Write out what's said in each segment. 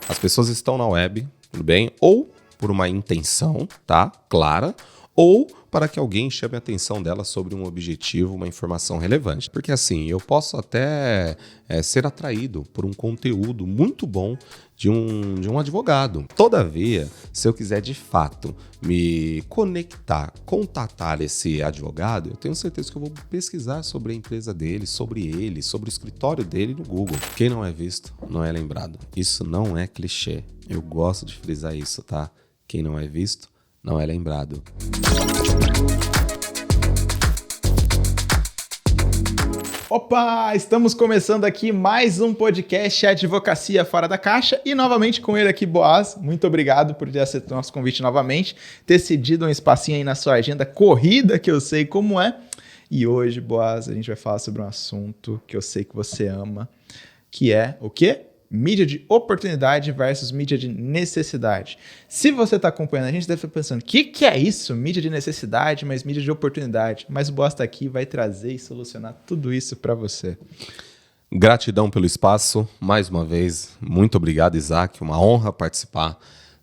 As pessoas estão na web, tudo bem? Ou por uma intenção, tá? Clara, ou para que alguém chame a atenção dela sobre um objetivo, uma informação relevante. Porque assim, eu posso até ser atraído por um conteúdo muito bom de um advogado. Todavia, se eu quiser de fato me conectar, contatar esse advogado, eu tenho certeza que eu vou pesquisar sobre a empresa dele, sobre o escritório dele no Google. Quem não é visto, não é lembrado. Isso não é clichê. Eu gosto de frisar isso, tá? Quem não é visto, não é lembrado. Opa, estamos começando aqui mais um podcast Advocacia Fora da Caixa e novamente com ele aqui, Boaz. Muito obrigado por ter aceito o nosso convite novamente, ter cedido um espacinho aí na sua agenda corrida, que eu sei como é. E hoje, Boaz, a gente vai falar sobre um assunto que eu sei que você ama, que é o quê? Mídia de oportunidade versus mídia de necessidade. Se você está acompanhando, a gente deve estar pensando, o que é isso? Mídia de necessidade, mas mídia de oportunidade. Mas o Boaz está aqui e vai trazer e solucionar tudo isso para você. Gratidão pelo espaço, mais uma vez. Muito obrigado, Isaac. Uma honra participar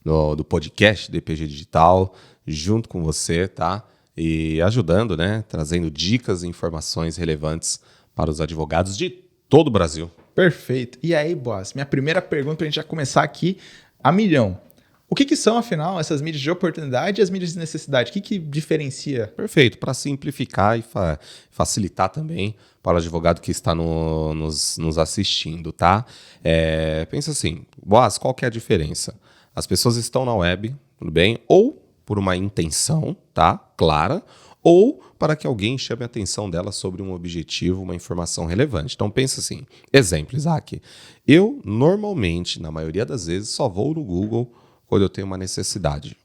do podcast DPG Digital, junto com você, tá? E ajudando, né? Trazendo dicas e informações relevantes para os advogados de todo o Brasil. Perfeito. E aí, Boaz, minha primeira pergunta para a gente já começar aqui a milhão. O que são, afinal, essas mídias de oportunidade e as mídias de necessidade? O que diferencia? Perfeito. Para simplificar e facilitar também para o advogado que está nos assistindo, tá? Pensa assim, Boaz, qual que é a diferença? As pessoas estão na web, tudo bem? Ou por uma intenção, tá? Clara, ou para que alguém chame a atenção dela sobre um objetivo, uma informação relevante. Então pensa assim, exemplo, Isaac, eu normalmente, na maioria das vezes, só vou no Google quando eu tenho uma necessidade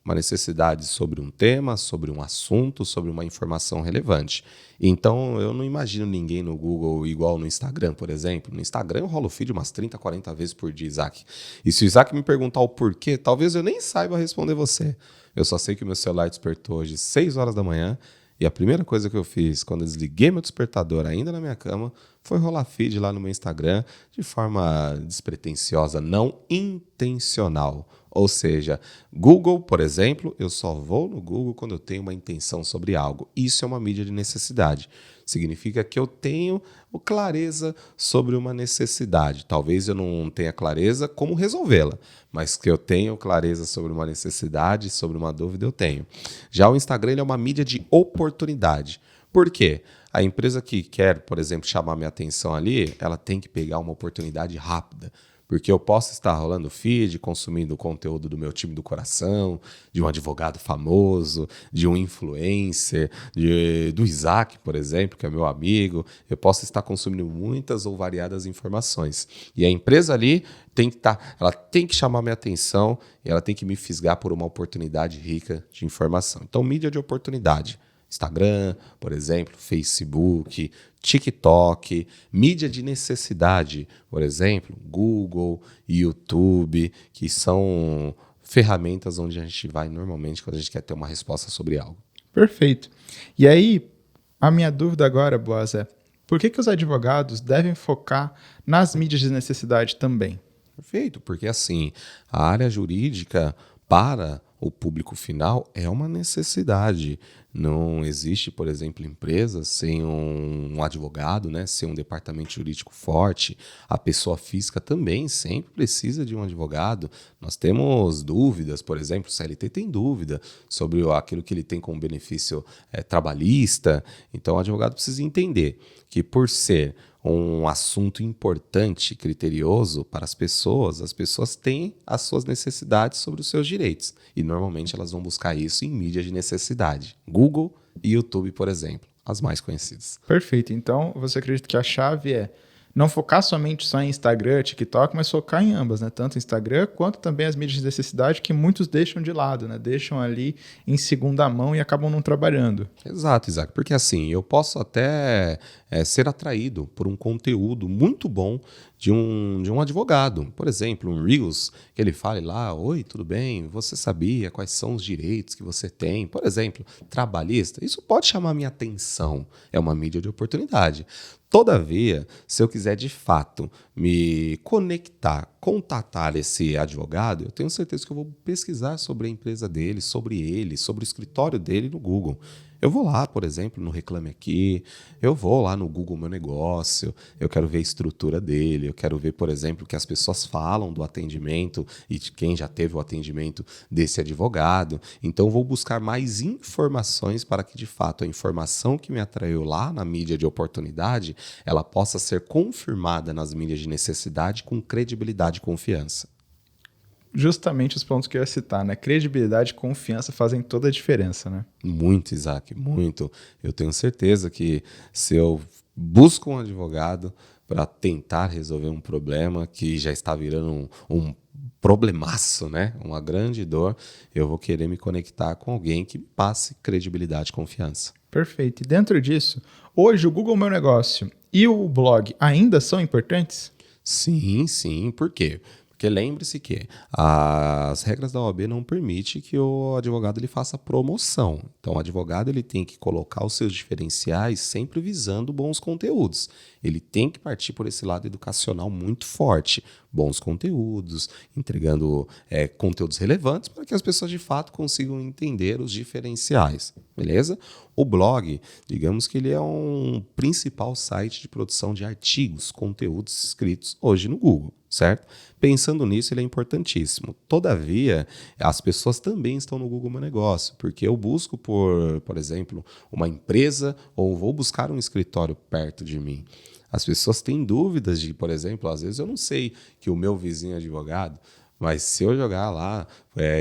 sobre um tema, sobre um assunto, sobre uma informação relevante. Então eu não imagino ninguém no Google igual no Instagram, por exemplo. No Instagram eu rolo o feed umas 30, 40 vezes por dia, Isaac. E se o Isaac me perguntar o porquê, talvez eu nem saiba responder você. Eu só sei que o meu celular despertou hoje às 6 horas da manhã, e a primeira coisa que eu fiz quando eu desliguei meu despertador ainda na minha cama foi rolar feed lá no meu Instagram de forma despretensiosa, não intencional. Ou seja, Google, por exemplo, eu só vou no Google quando eu tenho uma intenção sobre algo. Isso é uma mídia de necessidade. Significa que eu tenho clareza sobre uma necessidade. Talvez eu não tenha clareza como resolvê-la, mas que eu tenho clareza sobre uma necessidade, sobre uma dúvida, eu tenho. Já o Instagram ele é uma mídia de oportunidade. Por quê? A empresa que quer, por exemplo, chamar minha atenção ali, ela tem que pegar uma oportunidade rápida. Porque eu posso estar rolando feed, consumindo o conteúdo do meu time do coração, de um advogado famoso, de um influencer, do Isaac, por exemplo, que é meu amigo. Eu posso estar consumindo muitas ou variadas informações. E a empresa ali ela tem que chamar minha atenção e ela tem que me fisgar por uma oportunidade rica de informação. Então, mídia de oportunidade. Instagram, por exemplo, Facebook, TikTok, mídia de necessidade, por exemplo, Google, YouTube, que são ferramentas onde a gente vai normalmente quando a gente quer ter uma resposta sobre algo. Perfeito. E aí, a minha dúvida agora, Boaz, é por que os advogados devem focar nas mídias de necessidade também? Perfeito, porque assim, a área jurídica para o público final é uma necessidade. Não existe, por exemplo, empresa sem um advogado, né? Sem um departamento jurídico forte. A pessoa física também sempre precisa de um advogado. Nós temos dúvidas, por exemplo, o CLT tem dúvida sobre aquilo que ele tem como benefício trabalhista. Então, o advogado precisa entender que, por ser um assunto importante, criterioso para as pessoas têm as suas necessidades sobre os seus direitos. E normalmente elas vão buscar isso em mídias de necessidade. Google e YouTube, por exemplo, as mais conhecidas. Perfeito. Então, você acredita que a chave é não focar somente só em Instagram, TikTok, mas focar em ambas, né? Tanto Instagram quanto também as mídias de necessidade que muitos deixam de lado, né? Deixam ali em segunda mão e acabam não trabalhando. Exato, Isaac, porque assim, eu posso até ser atraído por um conteúdo muito bom de um advogado. Por exemplo, um Reels, que ele fale lá, oi, tudo bem? Você sabia quais são os direitos que você tem? Por exemplo, trabalhista. Isso pode chamar minha atenção. É uma mídia de oportunidade. Todavia, se eu quiser de fato me conectar, contatar esse advogado, eu tenho certeza que eu vou pesquisar sobre a empresa dele, sobre o escritório dele no Google. Eu vou lá, por exemplo, no Reclame Aqui, eu vou lá no Google Meu Negócio, eu quero ver a estrutura dele, eu quero ver, por exemplo, o que as pessoas falam do atendimento e de quem já teve o atendimento desse advogado. Então, eu vou buscar mais informações para que, de fato, a informação que me atraiu lá na mídia de oportunidade, ela possa ser confirmada nas mídias de necessidade com credibilidade e confiança. Justamente os pontos que eu ia citar, né? Credibilidade e confiança fazem toda a diferença, né? Muito, Isaac, muito. Eu tenho certeza que se eu busco um advogado para tentar resolver um problema que já está virando um problemaço, né? Uma grande dor, eu vou querer me conectar com alguém que me passe credibilidade e confiança. Perfeito. E dentro disso, hoje o Google Meu Negócio e o blog ainda são importantes? Sim, sim. Por quê? Porque lembre-se que as regras da OAB não permitem que o advogado ele faça promoção. Então, o advogado ele tem que colocar os seus diferenciais sempre visando bons conteúdos. Ele tem que partir por esse lado educacional muito forte. Bons conteúdos, entregando conteúdos relevantes para que as pessoas de fato consigam entender os diferenciais. Beleza? O blog, digamos que ele é um principal site de produção de artigos, conteúdos escritos hoje no Google, certo? Pensando nisso, ele é importantíssimo. Todavia, as pessoas também estão no Google Meu Negócio, porque eu busco por exemplo, uma empresa ou vou buscar um escritório perto de mim. As pessoas têm dúvidas de, por exemplo, às vezes eu não sei que o meu vizinho é advogado, mas se eu jogar lá,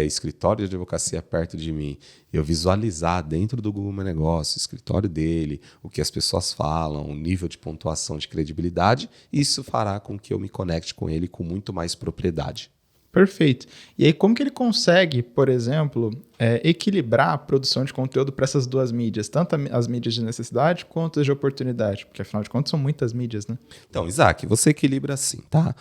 escritório de advocacia perto de mim, eu visualizar dentro do Google Meu Negócio, o escritório dele, o que as pessoas falam, o nível de pontuação de credibilidade, isso fará com que eu me conecte com ele com muito mais propriedade. Perfeito. E aí, como que ele consegue, por exemplo, equilibrar a produção de conteúdo para essas duas mídias, tanto as mídias de necessidade quanto as de oportunidade? Porque, afinal de contas, são muitas mídias, né? Então, Isaac, você equilibra assim, tá?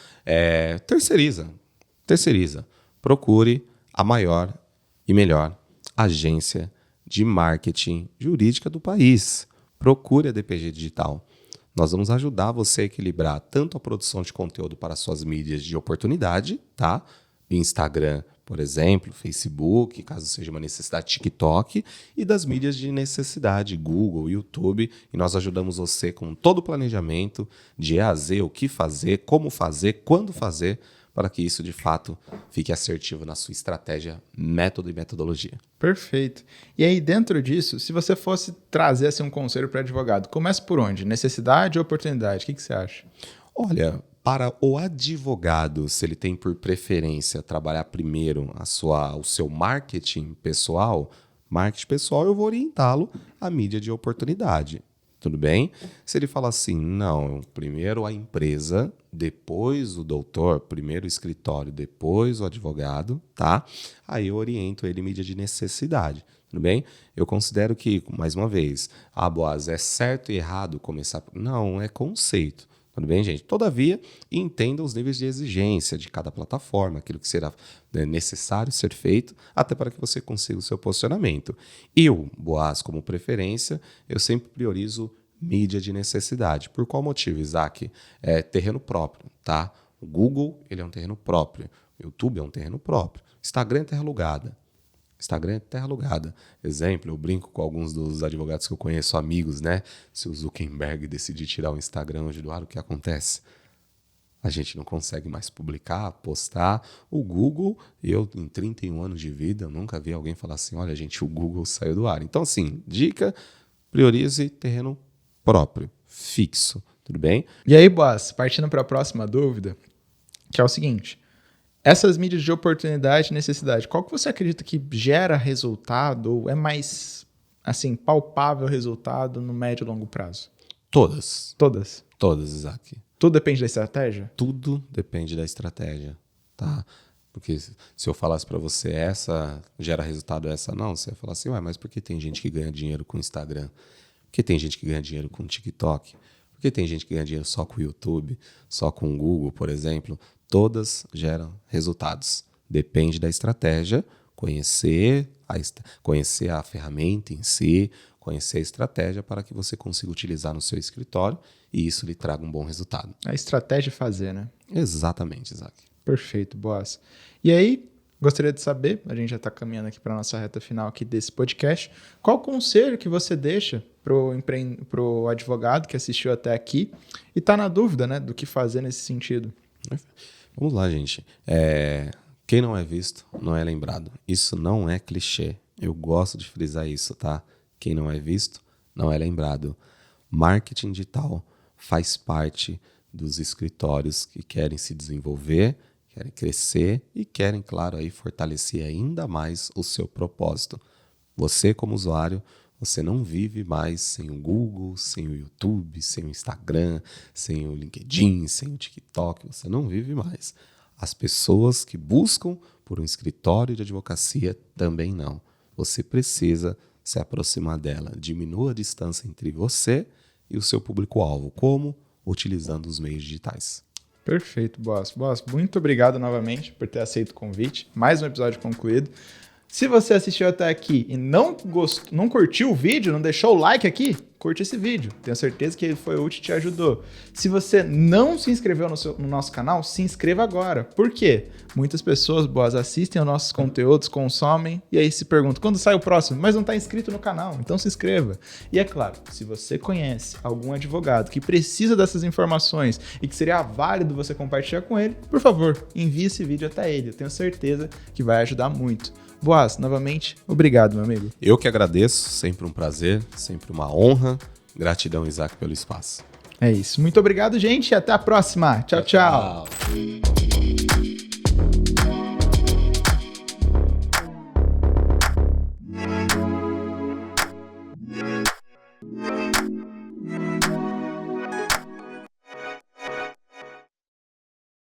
Terceiriza. Procure a maior e melhor agência de marketing jurídica do país. Procure a DPG Digital. Nós vamos ajudar você a equilibrar tanto a produção de conteúdo para suas mídias de oportunidade, tá? Instagram, por exemplo, Facebook, caso seja uma necessidade, TikTok, e das mídias de necessidade, Google, YouTube, e nós ajudamos você com todo o planejamento de A a Z, o que fazer, como fazer, quando fazer, para que isso, de fato, fique assertivo na sua estratégia, método e metodologia. Perfeito. E aí, dentro disso, se você fosse trazer assim, um conselho para advogado, começa por onde? Necessidade ou oportunidade? O que você acha? Olha, para o advogado, se ele tem por preferência trabalhar primeiro o seu marketing pessoal, eu vou orientá-lo à mídia de oportunidade. Tudo bem? Se ele fala assim, não, primeiro a empresa, depois o doutor, primeiro o escritório, depois o advogado, tá? Aí eu oriento ele em mídia de necessidade. Tudo bem? Eu considero que, mais uma vez, Boaz, é certo e errado começar... Não, é conceito. Tudo bem, gente? Todavia, entenda os níveis de exigência de cada plataforma, aquilo que será necessário ser feito, até para que você consiga o seu posicionamento. Eu, Boaz, como preferência, eu sempre priorizo mídia de necessidade. Por qual motivo, Isaac? É terreno próprio, tá? O Google, ele é um terreno próprio. O YouTube é um terreno próprio. Instagram é terra alugada. Exemplo, eu brinco com alguns dos advogados que eu conheço, amigos, né? Se o Zuckerberg decidir tirar o Instagram hoje do ar, o que acontece? A gente não consegue mais publicar, postar. O Google, eu em 31 anos de vida, eu nunca vi alguém falar assim, olha, gente, o Google saiu do ar. Então, assim, dica, priorize terreno próprio, fixo, tudo bem? E aí, Boaz, partindo para a próxima dúvida, que é o seguinte... Essas mídias de oportunidade e necessidade, qual que você acredita que gera resultado ou é mais, assim, palpável resultado no médio e longo prazo? Todas. Todas? Todas, Isaac. Tudo depende da estratégia? Tudo depende da estratégia, tá? Porque se eu falasse para você essa gera resultado, essa não, você ia falar assim, mas por que tem gente que ganha dinheiro com Instagram? Por que tem gente que ganha dinheiro com TikTok? Porque tem gente que ganha dinheiro só com o YouTube, só com o Google, por exemplo. Todas geram resultados. Depende da estratégia, conhecer a ferramenta em si, conhecer a estratégia para que você consiga utilizar no seu escritório e isso lhe traga um bom resultado. A estratégia é fazer, né? Exatamente, Isaac. Perfeito, Boaz. E aí, gostaria de saber, a gente já está caminhando aqui para a nossa reta final aqui desse podcast, qual conselho que você deixa para o advogado que assistiu até aqui e está na dúvida, né, do que fazer nesse sentido? Vamos lá, gente. Quem não é visto não é lembrado. Isso não é clichê. Eu gosto de frisar isso, tá? Quem não é visto não é lembrado. Marketing digital faz parte dos escritórios que querem se desenvolver, querem crescer e querem, claro, aí fortalecer ainda mais o seu propósito. Você, como usuário, você não vive mais sem o Google, sem o YouTube, sem o Instagram, sem o LinkedIn, sem o TikTok. Você não vive mais. As pessoas que buscam por um escritório de advocacia também não. Você precisa se aproximar dela. Diminua a distância entre você e o seu público-alvo. Como? Utilizando os meios digitais. Perfeito, Boaz. Boaz, muito obrigado novamente por ter aceito o convite. Mais um episódio concluído. Se você assistiu até aqui e não curtiu o vídeo, não deixou o like aqui, curte esse vídeo. Tenho certeza que ele foi útil e te ajudou. Se você não se inscreveu no nosso canal, se inscreva agora. Por quê? Muitas pessoas boas assistem aos nossos conteúdos, consomem e aí se perguntam, quando sai o próximo? Mas não está inscrito no canal, então se inscreva. E é claro, se você conhece algum advogado que precisa dessas informações e que seria válido você compartilhar com ele, por favor, envie esse vídeo até ele. Eu tenho certeza que vai ajudar muito. Boaz, novamente, obrigado, meu amigo. Eu que agradeço, sempre um prazer, sempre uma honra. Gratidão, Isaac, pelo espaço. É isso. Muito obrigado, gente, e até a próxima. Tchau, tchau.